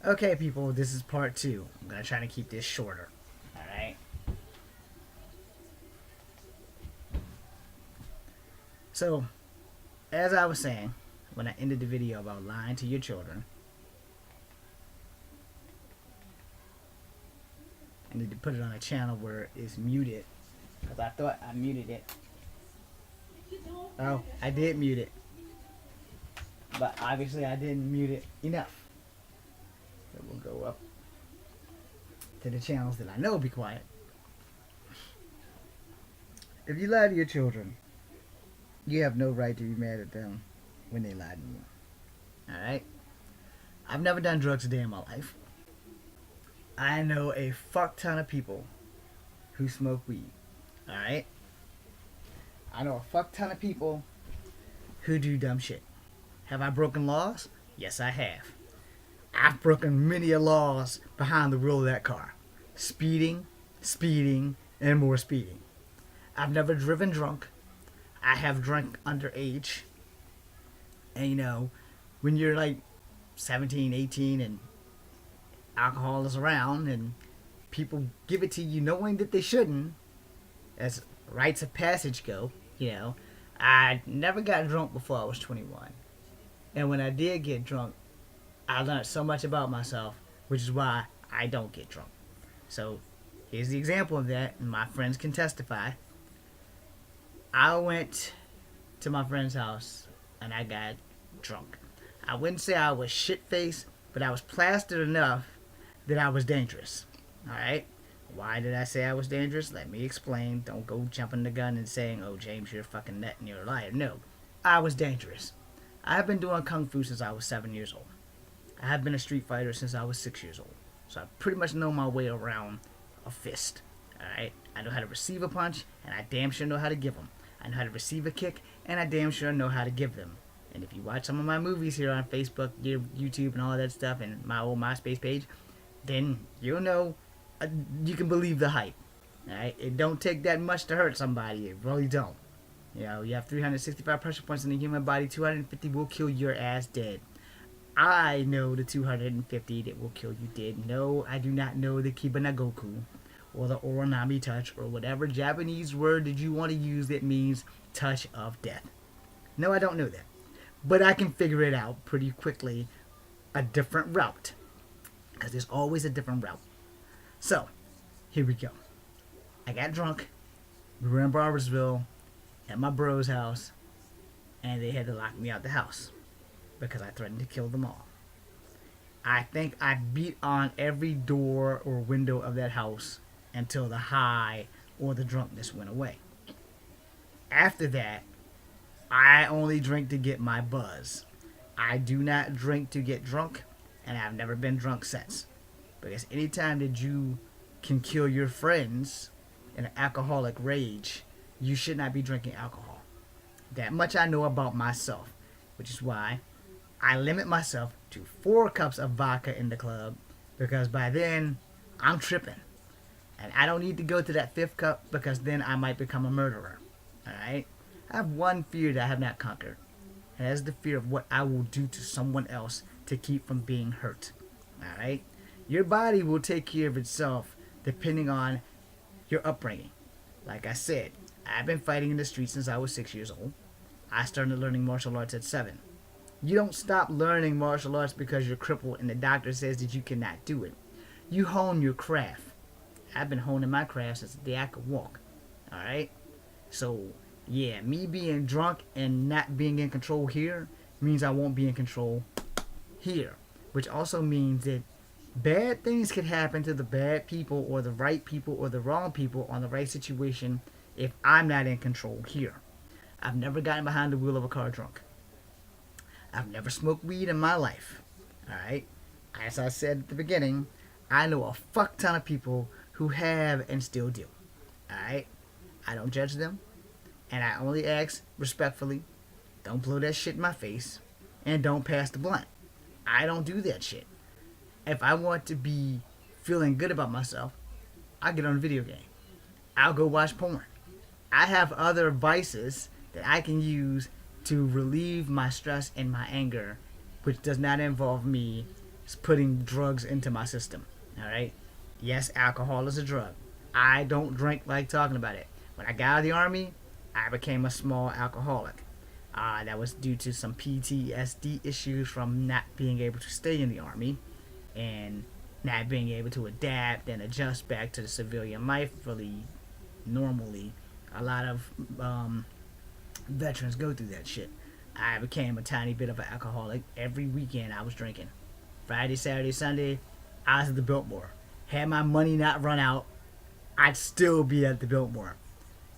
Okay, people, this is part two. I'm gonna try to keep this shorter. Alright? So, as I was saying, when I ended the video about lying to your children, I need to put it on a channel where it's muted. Because I thought I muted it. Oh, I did mute it. But obviously I didn't mute it enough. So we'll go up to the channels that I know be quiet. If you lie to your children, you have no right to be mad at them when they lie to you. Alright? I've never done drugs a day in my life. I know a fuck ton of people who smoke weed. Alright? I know a fuck ton of people who do dumb shit. Have I broken laws? Yes, I have. I've broken many laws behind the wheel of that car. Speeding, and more speeding. I've never driven drunk. I have drunk underage. And you know, when you're like 17, 18 and alcohol is around and people give it to you knowing that they shouldn't, as rites of passage go, you know, I never got drunk before I was 21. And when I did get drunk, I learned so much about myself, which is why I don't get drunk. So here's the example of that, and my friends can testify. I went to my friend's house and I got drunk. I wouldn't say I was shit-faced, but I was plastered enough that I was dangerous. Alright? Why did I say I was dangerous? Let me explain. Don't go jumping the gun and saying, oh, James, you're a fucking nut and you're a liar. No. I was dangerous. I have been doing kung fu since I was 7 years old. I have been a street fighter since I was 6 years old. So I pretty much know my way around a fist. Alright? I know how to receive a punch, and I damn sure know how to give them. I know how to receive a kick, and I damn sure know how to give them. And if you watch some of my movies here on Facebook, YouTube, and all that stuff, and my old MySpace page, then you'll know you can believe the hype. Alright? It don't take that much to hurt somebody. It really don't. You know, you have 365 pressure points in the human body. 250 will kill your ass dead. I know the 250 that will kill you dead. No, I do not know the Kibanagoku or the Oronami touch or whatever Japanese word that you want to use that means touch of death. No, I don't know that. But I can figure it out pretty quickly. A different route. Because there's always a different route. So, here we go. I got drunk. We were in Barbersville at my bro's house. And they had to lock me out the house. Because I threatened to kill them all. I think I beat on every door or window of that house until the high or the drunkenness went away. After that, I only drink to get my buzz. I do not drink to get drunk, and I've never been drunk since. Because anytime that you can kill your friends in an alcoholic rage, you should not be drinking alcohol. That much I know about myself, which is why I limit myself to 4 cups of vodka in the club, because by then, I'm tripping. And I don't need to go to that 5th cup, because then I might become a murderer. Alright? I have one fear that I have not conquered. And that is the fear of what I will do to someone else to keep from being hurt. Alright? Your body will take care of itself depending on your upbringing. Like I said, I've been fighting in the streets since I was 6 years old. I started learning martial arts at 7. You don't stop learning martial arts because you're crippled and the doctor says that you cannot do it. You hone your craft. I've been honing my craft since the day I could walk. Alright? So, yeah, me being drunk and not being in control here means I won't be in control here. Which also means that bad things could happen to the bad people or the right people or the wrong people on the right situation if I'm not in control here. I've never gotten behind the wheel of a car drunk. I've never smoked weed in my life. Alright? As I said at the beginning, I know a fuck ton of people who have and still do. Alright? I don't judge them. And I only ask respectfully, don't blow that shit in my face. And don't pass the blunt. I don't do that shit. If I want to be feeling good about myself, I'll get on a video game. I'll go watch porn. I have other vices that I can use to relieve my stress and my anger, which does not involve me putting drugs into my system. All right. Yes, alcohol is a drug. I don't drink like talking about it. When I got out of the army, I became a small alcoholic. That was due to some PTSD issues from not being able to stay in the army and not being able to adapt and adjust back to the civilian life really normally. A lot of veterans go through that shit. I became a tiny bit of an alcoholic. Every weekend I was drinking. Friday, Saturday, Sunday, I was at the Biltmore. Had my money not run out, I'd still be at the Biltmore.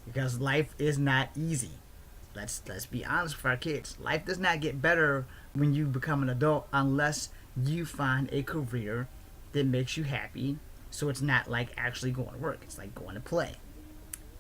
Because life is not easy. Let's be honest with our kids. Life does not get better when you become an adult unless you find a career that makes you happy. So it's not like actually going to work. It's like going to play.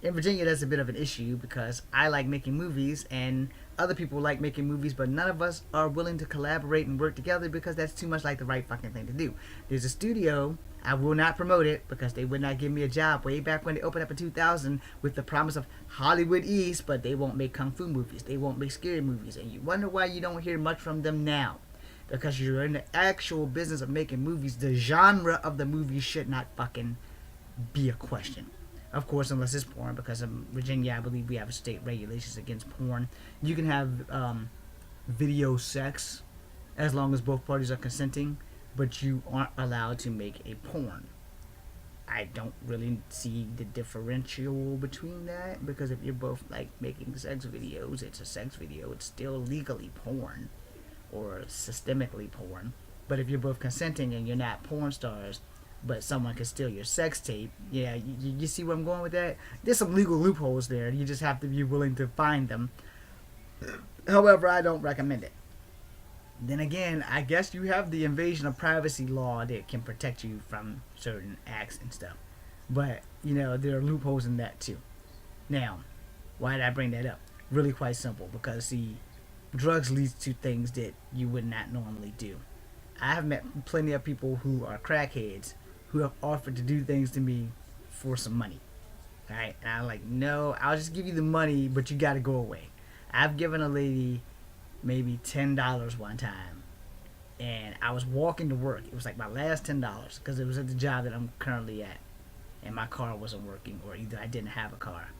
In Virginia, that's a bit of an issue because I like making movies and other people like making movies, but none of us are willing to collaborate and work together because that's too much like the right fucking thing to do. There's a studio, I will not promote it because they would not give me a job way back when they opened up in 2000 with the promise of Hollywood East, but they won't make kung fu movies, they won't make scary movies, and you wonder why you don't hear much from them now. Because you're in the actual business of making movies. The genre of the movie should not fucking be a question. Of course, unless it's porn, because in Virginia, I believe we have state regulations against porn. You can have video sex as long as both parties are consenting, but you aren't allowed to make a porn. I don't really see the differential between that, because if you're both like making sex videos, it's a sex video. It's still legally porn or systemically porn. But if you're both consenting and you're not porn stars, but someone can steal your sex tape, yeah, you see where I'm going with that? There's some legal loopholes there. You just have to be willing to find them. However, I don't recommend it. Then again, I guess you have the invasion of privacy law that can protect you from certain acts and stuff. But, you know, there are loopholes in that too. Now, why did I bring that up? Really quite simple. Because, see, drugs leads to things that you would not normally do. I have met plenty of people who are crackheads who have offered to do things to me for some money. Alright? And I'm like, no, I'll just give you the money, but you gotta go away. I've given a lady maybe $10 one time, and I was walking to work. It was like my last $10 because it was at the job that I'm currently at, and my car wasn't working, or either I didn't have a car.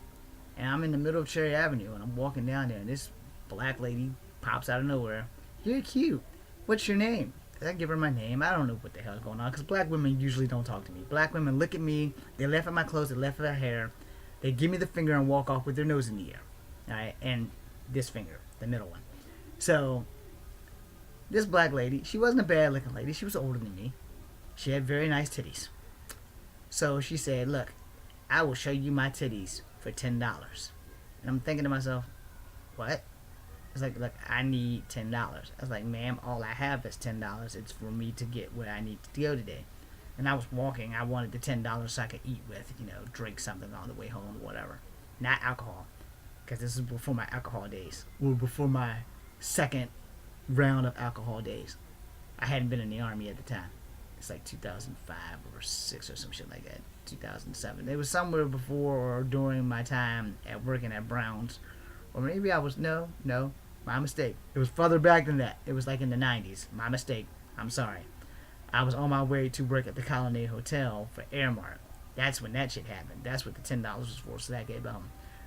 And I'm in the middle of Cherry Avenue, and I'm walking down there, and this black lady pops out of nowhere. You're cute. What's your name? I give her my name. I don't know what the hell's going on, because black women usually don't talk to me. Black women look at me, they laugh at my clothes, they laugh at their hair, they give me the finger and walk off with their nose in the air. Alright, and this finger, the middle one. So, this black lady, she wasn't a bad looking lady, she was older than me. She had very nice titties. So she said, look, I will show you my titties for $10. And I'm thinking to myself, what? It's like, look, I need $10. I was like, ma'am, all I have is $10. It's for me to get where I need to go today. And I was walking. I wanted the $10 so I could eat with, you know, drink something on the way home or whatever. Not alcohol. Because this is before my alcohol days. Or before my second round of alcohol days. I hadn't been in the army at the time. It's like 2005 or 6 or some shit like that. 2007. It was somewhere before or during my time at working at Brown's. Or maybe I was, no, my mistake. It was further back than that. It was like in the 90s. My mistake. I'm sorry. I was on my way to work at the Colonnade Hotel for Airmark. That's when that shit happened. That's what the $10 was for. So that gave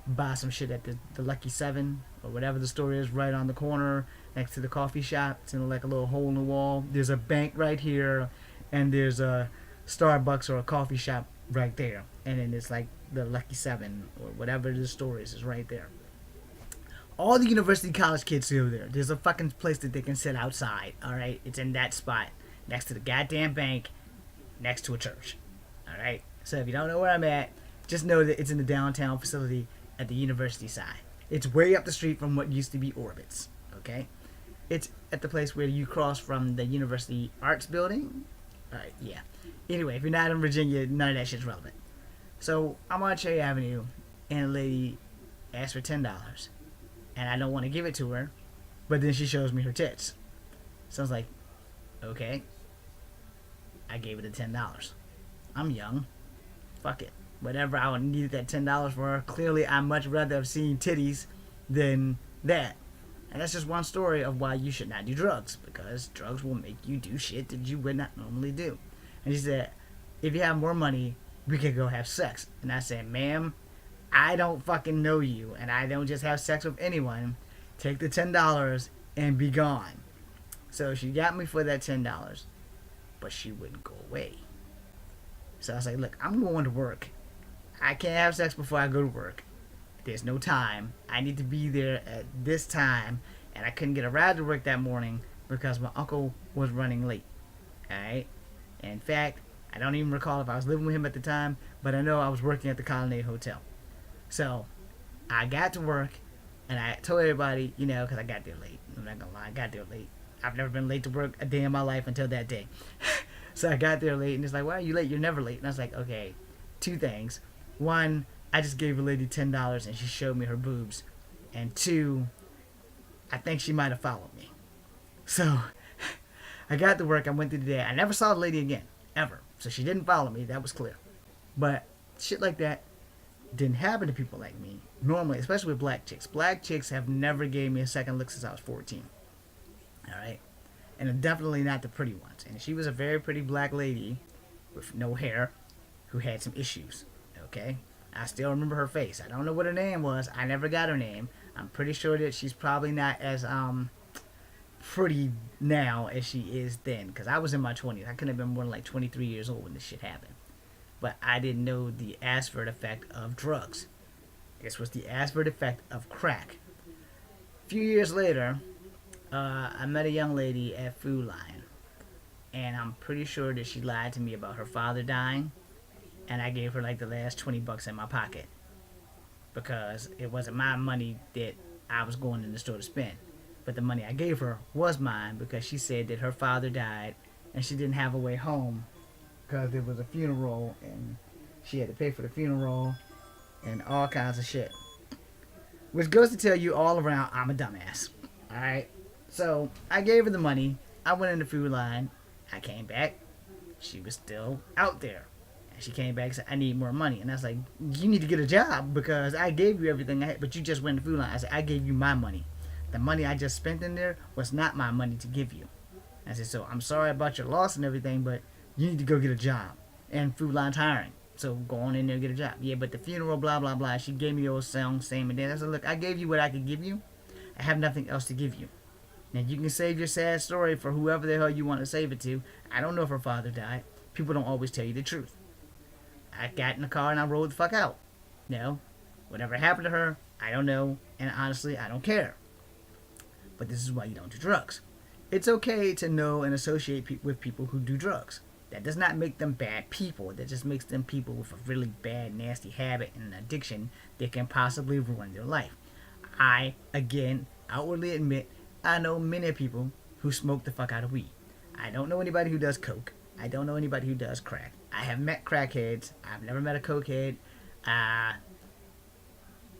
buy some shit at the Lucky 7 or whatever the store is right on the corner next to the coffee shop. It's in like a little hole in the wall. There's a bank right here, and there's a Starbucks or a coffee shop right there. And then it's like the Lucky 7 or whatever the store is right there. All the university college kids go there. There's a fucking place that they can sit outside, alright? It's in that spot, next to the goddamn bank, next to a church, alright? So if you don't know where I'm at, just know that it's in the downtown facility at the university side. It's way up the street from what used to be Orbitz, okay? It's at the place where you cross from the University Arts Building. Alright, yeah. Anyway, if you're not in Virginia, none of that shit's relevant. So, I'm on Cherry Avenue, and a lady asked for $10. And I don't want to give it to her, but then she shows me her tits. So I was like, okay. I gave it the $10. I'm young. Fuck it. Whatever I needed that $10 for. Clearly, I'd much rather have seen titties than that. And that's just one story of why you should not do drugs, because drugs will make you do shit that you would not normally do. And she said, if you have more money, we could go have sex. And I said, ma'am, I don't fucking know you, and I don't just have sex with anyone. Take the $10 and be gone. So she got me for that $10, but she wouldn't go away. So I was like, look, I'm going to work. I can't have sex before I go to work. There's no time. I need to be there at this time, and I couldn't get a ride to work that morning because my uncle was running late. Alright? In fact, I don't even recall if I was living with him at the time, but I know I was working at the Colonnade Hotel. So I got to work, and I told everybody, because I got there late. I'm not gonna lie, I got there late. I've never been late to work a day in my life until that day. So I got there late, and it's like, why are you late? You're never late. And I was like, okay, two things. One, I just gave a lady $10, and she showed me her boobs. And two, I think she might have followed me. So I got to work. I went through the day. I never saw the lady again, ever. So she didn't follow me. That was clear. But shit like that didn't happen to people like me normally, especially with black chicks. Black chicks have never gave me a second look since I was 14. All right, and definitely not the pretty ones. And she was a very pretty black lady with no hair who had some issues. Okay, I still remember her face. I don't know what her name was. I never got her name. I'm pretty sure that she's probably not as pretty now as she is then, because I was in my 20s. I couldn't have been more than like 23 years old when this shit happened. But I didn't know the adverse effect of drugs. This was the adverse effect of crack. A few years later, I met a young lady at Food Lion, and I'm pretty sure that she lied to me about her father dying, and I gave her like the last $20 in my pocket because it wasn't my money that I was going in the store to spend, but the money I gave her was mine because she said that her father died and she didn't have a way home because there was a funeral and she had to pay for the funeral and all kinds of shit. Which goes to tell you all around I'm a dumbass. Alright? So I gave her the money. I went in the Food Line. I came back. She was still out there. And she came back and said, I need more money. And I was like, you need to get a job because I gave you everything I had, but you just went in the Food Line. I said, I gave you my money. The money I just spent in there was not my money to give you. I said, so I'm sorry about your loss and everything, but you need to go get a job. And Food Line's hiring. So go on in there and get a job. Yeah, but the funeral, blah, blah, blah. She gave me your song, same and then. I said, look, I gave you what I could give you. I have nothing else to give you. Now, you can save your sad story for whoever the hell you want to save it to. I don't know if her father died. People don't always tell you the truth. I got in the car and I rode the fuck out. Whatever happened to her, I don't know. And honestly, I don't care. But this is why you don't do drugs. It's okay to know and associate with people who do drugs. That does not make them bad people. That just makes them people with a really bad, nasty habit and an addiction that can possibly ruin their life. I, again, outwardly admit I know many people who smoke the fuck out of weed. I don't know anybody who does coke. I don't know anybody who does crack. I have met crackheads. I've never met a cokehead.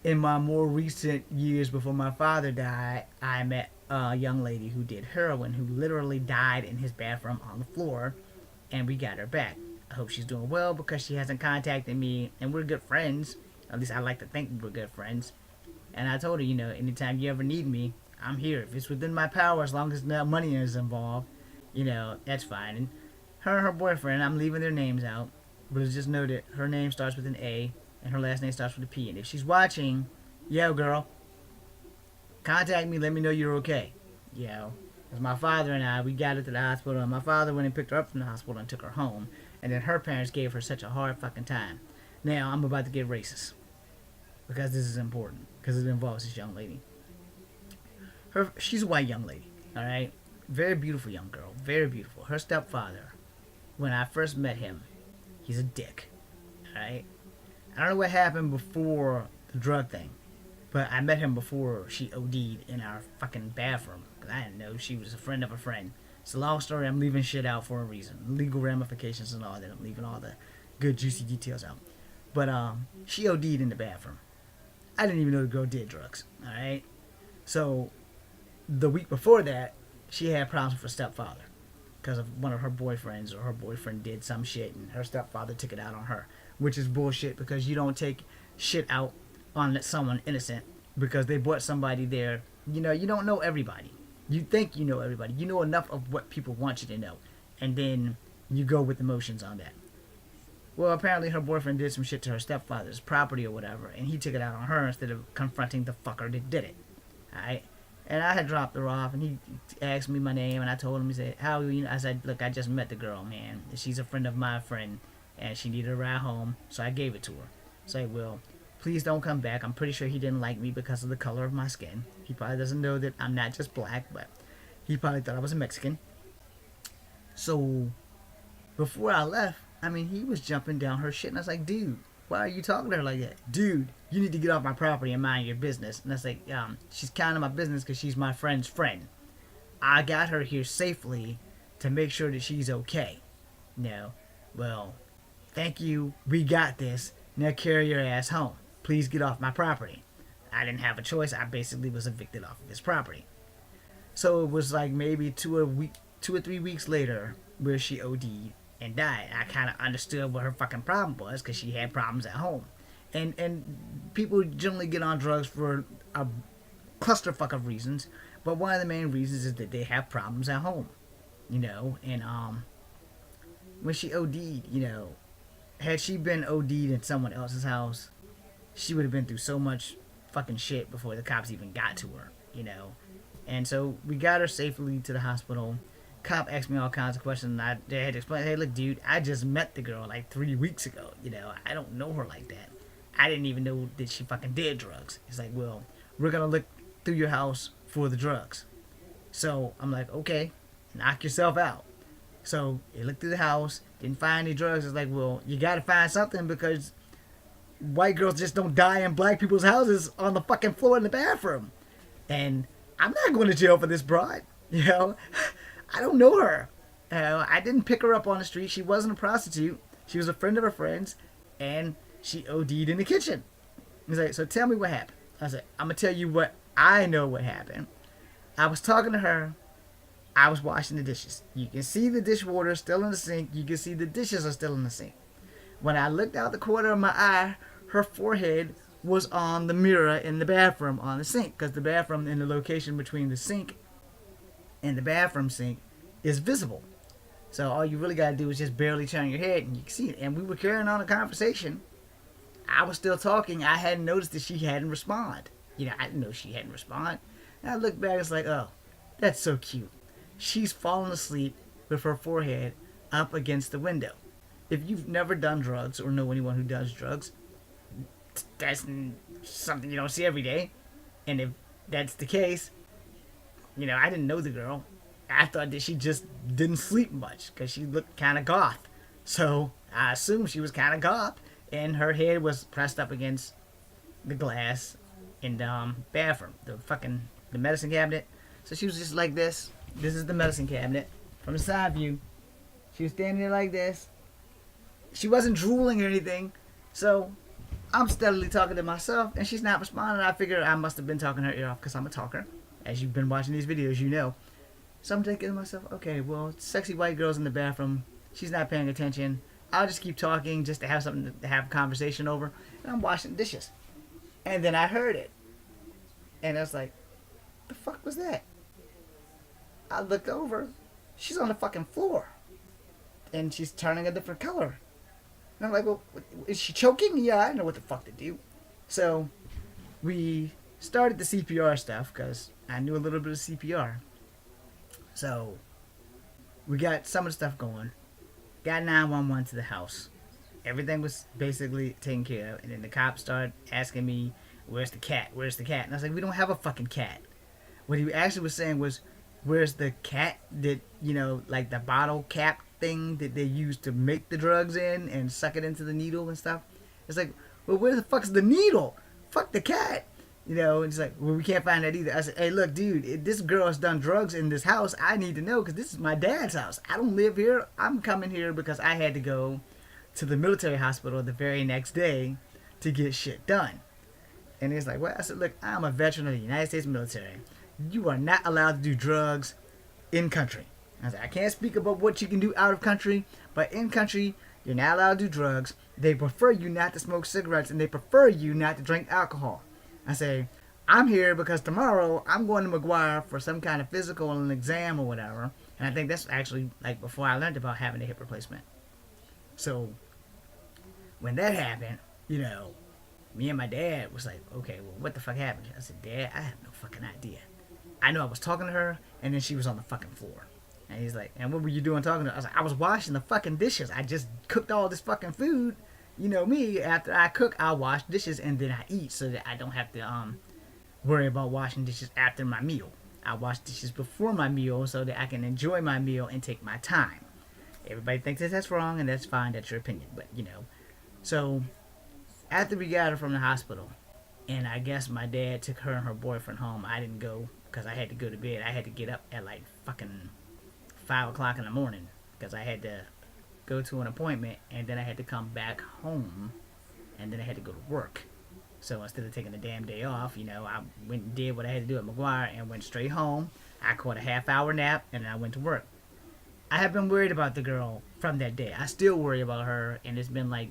In my more recent years before my father died, I met a young lady who did heroin who literally died in his bathroom on the floor, and we got her back. I hope she's doing well because she hasn't contacted me, and we're good friends. At least I like to think we're good friends. And I told her, anytime you ever need me, I'm here. If it's within my power, as long as no money is involved, that's fine. And her and her boyfriend, I'm leaving their names out, but just know that her name starts with an A, and her last name starts with a P. And if she's watching, yo, girl, contact me, let me know you're okay. Because my father and I, we got her to the hospital, and my father went and picked her up from the hospital and took her home. And then her parents gave her such a hard fucking time. Now, I'm about to get racist. Because this is important. Because it involves this young lady. She's a white young lady, alright? Very beautiful young girl. Very beautiful. Her stepfather, when I first met him, he's a dick. Alright? I don't know what happened before the drug thing. But I met him before she OD'd in our fucking bathroom. Because I didn't know she was a friend of a friend. It's a long story. I'm leaving shit out for a reason. Legal ramifications and all that. I'm leaving all the good juicy details out. But she OD'd in the bathroom. I didn't even know the girl did drugs. Alright? So, the week before that, she had problems with her stepfather. Because of one of her boyfriends, or her boyfriend did some shit, and her stepfather took it out on her. Which is bullshit, because you don't take shit out on someone innocent because they brought somebody there You know, you don't know everybody. You think you know everybody. You know enough of what people want you to know. And then you go with emotions on that. Well, apparently her boyfriend did some shit to her stepfather's property or whatever, and he took it out on her instead of confronting the fucker that did it. Alright? And I had dropped her off, and he asked me my name, and I told him, he said, how are you? I said, look, I just met the girl, man. She's a friend of my friend, and she needed a ride home, so I gave it to her. So I will. Please don't come back. I'm pretty sure he didn't like me because of the color of my skin. He probably doesn't know that I'm not just black, but he probably thought I was a Mexican. So before I left, I mean, he was jumping down her shit, and I was like, dude, why are you talking to her like that? Dude, you need to get off my property and mind your business. And I was like, she's kind of my business because she's my friend's friend. I got her here safely to make sure that she's okay. No, well, thank you. We got this. Now carry your ass home. Please get off my property. I didn't have a choice. I basically was evicted off of his property. So it was like maybe 2 or 3 weeks later where she OD'd and died. I kind of understood what her fucking problem was because she had problems at home. And people generally get on drugs for a clusterfuck of reasons, but one of the main reasons is that they have problems at home, you know. And when she OD'd, you know, had she been OD'd in someone else's house, she would have been through so much fucking shit before the cops even got to her, you know. And so we got her safely to the hospital. Cop asked me all kinds of questions, and I had to explain, hey, look, dude, I just met the girl like 3 weeks ago, you know. I don't know her like that. I didn't even know that she fucking did drugs. He's like, well, we're gonna look through your house for the drugs. So I'm like, okay, knock yourself out. So he looked through the house, didn't find any drugs. It's like, well, you gotta find something because white girls just don't die in black people's houses on the fucking floor in the bathroom. And I'm not going to jail for this broad, you know. I don't know her. I didn't pick her up on the street. She wasn't a prostitute. She was a friend of her friends, and she OD'd in the kitchen. He's like, so tell me what happened. I said, I'm going to tell you what I know what happened. I was talking to her. I was washing the dishes. You can see the dishwater still in the sink. You can see the dishes are still in the sink. When I looked out the corner of my eye, her forehead was on the mirror in the bathroom on the sink, because the bathroom in the location between the sink and the bathroom sink is visible. So all you really got to do is just barely turn your head and you can see it. And we were carrying on a conversation. I was still talking. I hadn't noticed that she hadn't responded. You know, I didn't know she hadn't responded. And I looked back, it's like, oh, that's so cute. She's fallen asleep with her forehead up against the window. If you've never done drugs or know anyone who does drugs, that's something you don't see every day. And if that's the case, you know, I didn't know the girl. I thought that she just didn't sleep much because she looked kind of goth. So I assumed she was kind of goth, and her head was pressed up against the glass in the bathroom, the medicine cabinet. So she was just like this. This is the medicine cabinet from the side view. She was standing there like this. She wasn't drooling or anything. So I'm steadily talking to myself, and she's not responding. I figure I must have been talking her ear off because I'm a talker. As you've been watching these videos, you know. So I'm thinking to myself, okay, well, sexy white girl's in the bathroom. She's not paying attention. I'll just keep talking just to have something to have a conversation over. And I'm washing dishes. And then I heard it. And I was like, the fuck was that? I looked over. She's on the fucking floor. And she's turning a different color. And I'm like, well, is she choking? Yeah, I know what the fuck to do. So we started the CPR stuff because I knew a little bit of CPR. So we got some of the stuff going. Got 911 to the house. Everything was basically taken care of. And then the cops started asking me, where's the cat? Where's the cat? And I was like, we don't have a fucking cat. What he actually was saying was, where's the cat that, you know, like the bottle cap thing that they use to make the drugs in and suck it into the needle and stuff? It's like, well, where the fuck's the needle? Fuck the cat. You know, and it's like, well, we can't find that either. I said, hey, look, dude, if this girl has done drugs in this house, I need to know because this is my dad's house. I don't live here. I'm coming here because I had to go to the military hospital the very next day to get shit done. And he's like, well, I said, look, I'm a veteran of the United States military. You are not allowed to do drugs in country. I said, I can't speak about what you can do out of country, but in country, you're not allowed to do drugs. They prefer you not to smoke cigarettes, and they prefer you not to drink alcohol. I say, I'm here because tomorrow I'm going to McGuire for some kind of physical and an exam or whatever. And I think that's actually like before I learned about having a hip replacement. So when that happened, you know, me and my dad was like, okay, well, what the fuck happened? I said, Dad, I have no fucking idea. I know I was talking to her, and then she was on the fucking floor. And he's like, and what were you doing talking to her? I was like, I was washing the fucking dishes. I just cooked all this fucking food. You know me, after I cook, I wash dishes and then I eat so that I don't have to worry about washing dishes after my meal. I wash dishes before my meal so that I can enjoy my meal and take my time. Everybody thinks that that's wrong, and that's fine. That's your opinion. But, you know. So, after we got her from the hospital, and I guess my dad took her and her boyfriend home, I didn't go because I had to go to bed. I had to get up at like fucking 5 o'clock in the morning because I had to go to an appointment, and then I had to come back home, and then I had to go to work. So instead of taking a damn day off, you know, I went and did what I had to do at McGuire and went straight home. I caught a half-hour nap, and then I went to work. I have been worried about the girl from that day. I still worry about her, and it's been like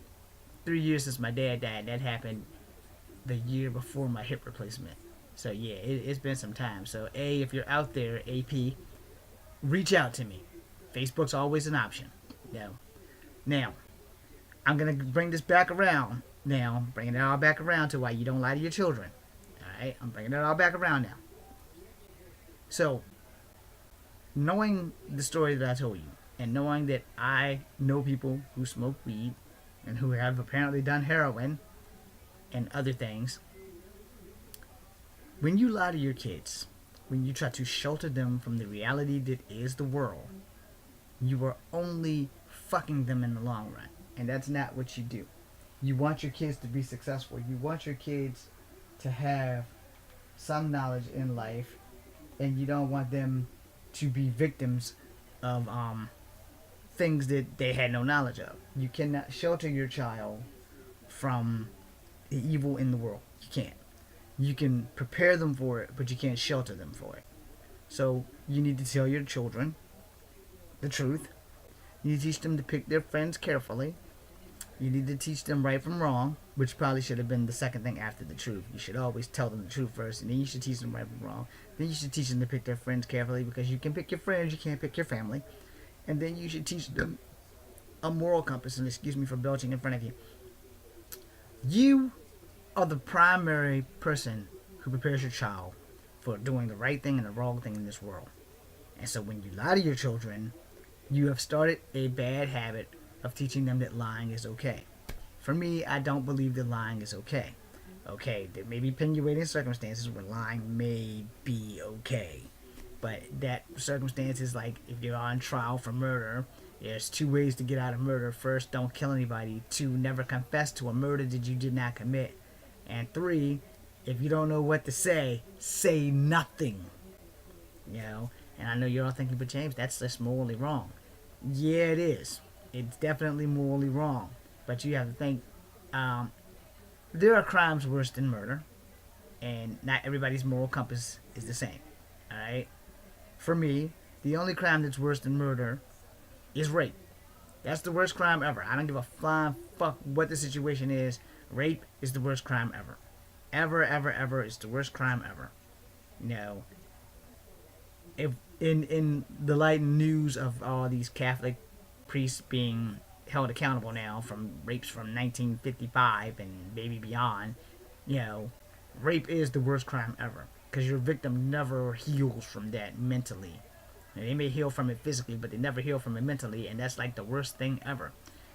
3 years since my dad died. That happened the year before my hip replacement. So yeah, it's been some time. So if you're out there, AP, reach out to me. Facebook's always an option. Now, I'm gonna bring this back around. Now, bringing it all back around to why you don't lie to your children. All right, I'm bringing it all back around now. So, knowing the story that I told you, and knowing that I know people who smoke weed and who have apparently done heroin and other things, when you lie to your kids, when you try to shelter them from the reality that is the world, you are only fucking them in the long run. And that's not what you do. You want your kids to be successful. You want your kids to have some knowledge in life, and you don't want them to be victims of things that they had no knowledge of. You cannot shelter your child from the evil in the world. You can't. You can prepare them for it, but you can't shelter them for it. So you need to tell your children the truth. You need to teach them to pick their friends carefully. You need to teach them right from wrong, which probably should have been the second thing after the truth. You should always tell them the truth first, and then you should teach them right from wrong. Then you should teach them to pick their friends carefully, because you can pick your friends, you can't pick your family. And then you should teach them a moral compass, and excuse me for belching in front of you. You are the primary person who prepares your child for doing the right thing and the wrong thing in this world. And so when you lie to your children, you have started a bad habit of teaching them that lying is okay. For me, I don't believe that lying is okay. Okay, there may be attenuating circumstances where lying may be okay. But that circumstance is like if you're on trial for murder, there's 2 ways to get out of murder. First, don't kill anybody. 2, never confess to a murder that you did not commit. And 3, if you don't know what to say nothing. You know? And I know you're all thinking, but James, that's just morally wrong. Yeah, it is. It's definitely morally wrong. But you have to think, there are crimes worse than murder. And not everybody's moral compass is the same. Alright? For me, the only crime that's worse than murder is rape. That's the worst crime ever. I don't give a flying fuck what the situation is. Rape is the worst crime ever. Ever. It's the worst crime ever. You know, if in the light news of all these Catholic priests being held accountable now from rapes from 1955 and maybe beyond, you know, rape is the worst crime ever. Because your victim never heals from that mentally. And they may heal from it physically, but they never heal from it mentally, and that's like the worst thing ever.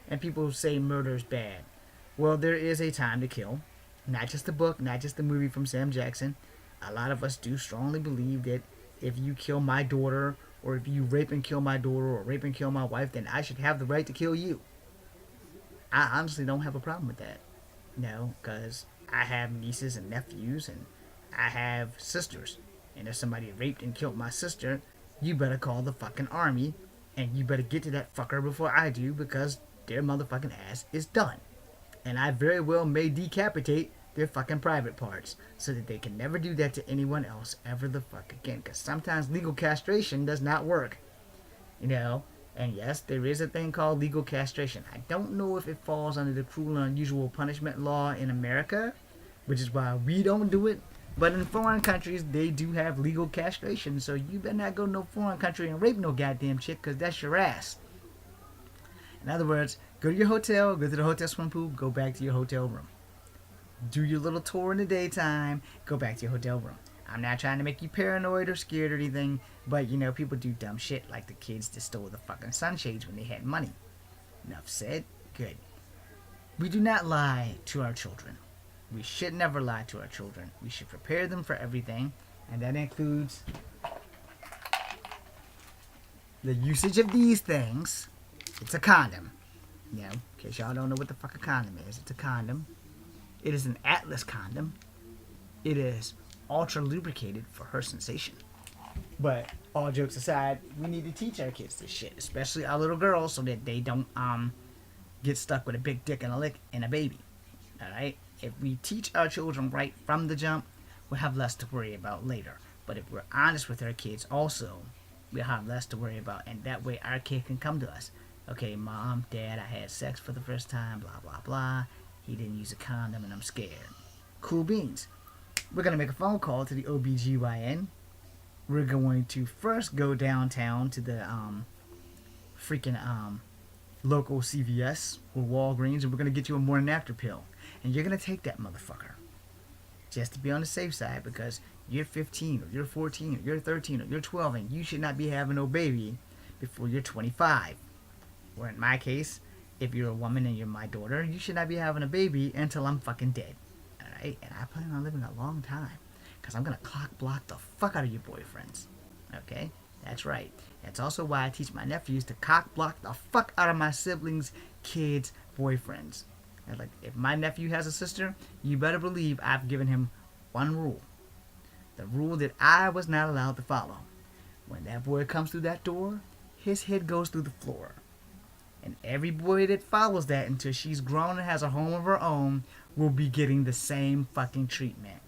And people say murder is bad. Well, there is a time to kill. Not just the book, not just the movie from Sam Jackson. A lot of us do strongly believe that if you kill my daughter, or if you rape and kill my daughter, or rape and kill my wife, then I should have the right to kill you. I honestly don't have a problem with that. No, because I have nieces and nephews, and I have sisters. And if somebody raped and killed my sister, you better call the fucking army, and you better get to that fucker before I do, because their motherfucking ass is done. And I very well may decapitate their fucking private parts, so that they can never do that to anyone else ever the fuck again. Because sometimes legal castration does not work. You know? And yes, there is a thing called legal castration. I don't know if it falls under the cruel and unusual punishment law in America, which is why we don't do it. But in foreign countries, they do have legal castration, so you better not go to no foreign country and rape no goddamn chick, because that's your ass. In other words, go to your hotel, go to the hotel swimming pool, go back to your hotel room. Do your little tour in the daytime, go back to your hotel room. I'm not trying to make you paranoid or scared or anything, but you know, people do dumb shit like the kids that stole the fucking sunshades when they had money. Enough said. Good. We do not lie to our children. We should never lie to our children. We should prepare them for everything, and that includes the usage of these things. It's a condom. You know, in case y'all don't know what the fuck a condom is. It's a condom. It is an Atlas condom. It is ultra lubricated for her sensation. But all jokes aside, we need to teach our kids this shit, especially our little girls, so that they don't get stuck with a big dick and a lick and a baby. All right. If we teach our children right from the jump, we'll have less to worry about later. But if we're honest with our kids, also, we'll have less to worry about, and that way our kid can come to us. Okay, Mom, Dad, I had sex for the first time. Blah blah blah. He didn't use a condom, and I'm scared. Cool beans. We're going to make a phone call to the OBGYN. We're going to first go downtown to the local CVS or Walgreens, and we're going to get you a morning after pill. And you're going to take that motherfucker. Just to be on the safe side, because you're 15, or you're 14, or you're 13, or you're 12, and you should not be having no baby before you're 25. Or in my case, if you're a woman and you're my daughter, you should not be having a baby until I'm fucking dead. Alright? And I plan on living a long time, because I'm going to clock block the fuck out of your boyfriends. Okay? That's right. That's also why I teach my nephews to cock block the fuck out of my siblings' kids' boyfriends. And like, if my nephew has a sister, you better believe I've given him one rule. The rule that I was not allowed to follow. When that boy comes through that door, his head goes through the floor. And every boy that follows that until she's grown and has a home of her own will be getting the same fucking treatment.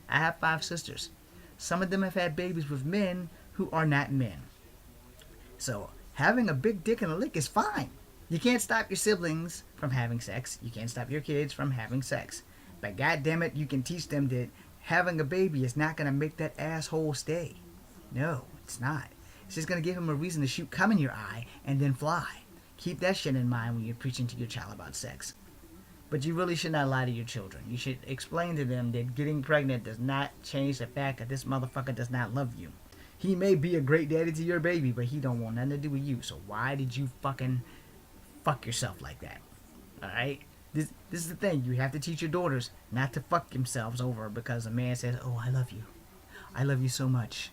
I have 5 sisters. Some of them have had babies with men who are not men. So, having a big dick and a lick is fine. You can't stop your siblings from having sex. You can't stop your kids from having sex. But goddammit, you can teach them that having a baby is not going to make that asshole stay. No, it's not. It's just going to give him a reason to shoot cum in your eye and then fly. Keep that shit in mind when you're preaching to your child about sex. But you really should not lie to your children. You should explain to them that getting pregnant does not change the fact that this motherfucker does not love you. He may be a great daddy to your baby, but he don't want nothing to do with you. So why did you fucking fuck yourself like that? Alright? This is the thing. You have to teach your daughters not to fuck themselves over because a man says, oh, I love you. I love you so much.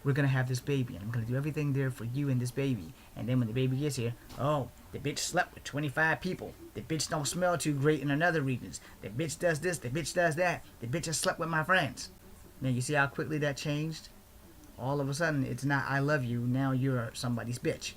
We're going to have this baby, and I'm going to do everything there for you and this baby. And then when the baby gets here, oh, the bitch slept with 25 people. The bitch don't smell too great in another regions. The bitch does this, the bitch does that. The bitch has slept with my friends. Now, you see how quickly that changed? All of a sudden, it's not I love you, now you're somebody's bitch.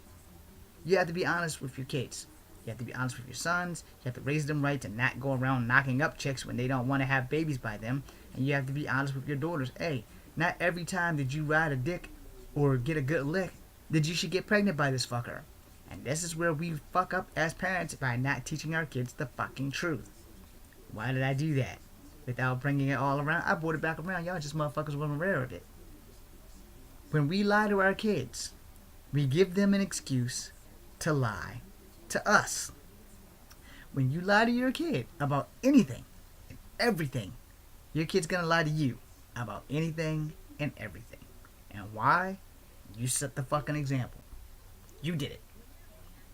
You have to be honest with your kids. You have to be honest with your sons. You have to raise them right to not go around knocking up chicks when they don't want to have babies by them. And you have to be honest with your daughters. Hey, not every time did you ride a dick or get a good lick that you should get pregnant by this fucker. And this is where we fuck up as parents by not teaching our kids the fucking truth. Why did I do that? Without bringing it all around? I brought it back around. Y'all just motherfuckers wasn't aware of it. When we lie to our kids, we give them an excuse to lie to us. When you lie to your kid about anything and everything, your kid's gonna lie to you about anything and everything. And why? You set the fucking example. You did it.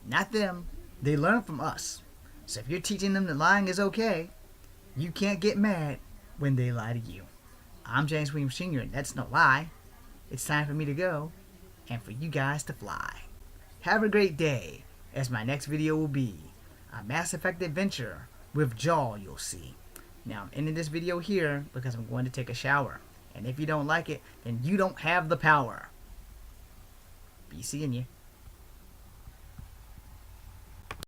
Not them. They learn from us. So if you're teaching them that lying is okay, you can't get mad when they lie to you. I'm James Williams Sr., and that's no lie. It's time for me to go, and for you guys to fly. Have a great day, as my next video will be a Mass Effect adventure with Jaw, you'll see. Now, I'm ending this video here because I'm going to take a shower. And if you don't like it, then you don't have the power. Be seeing you.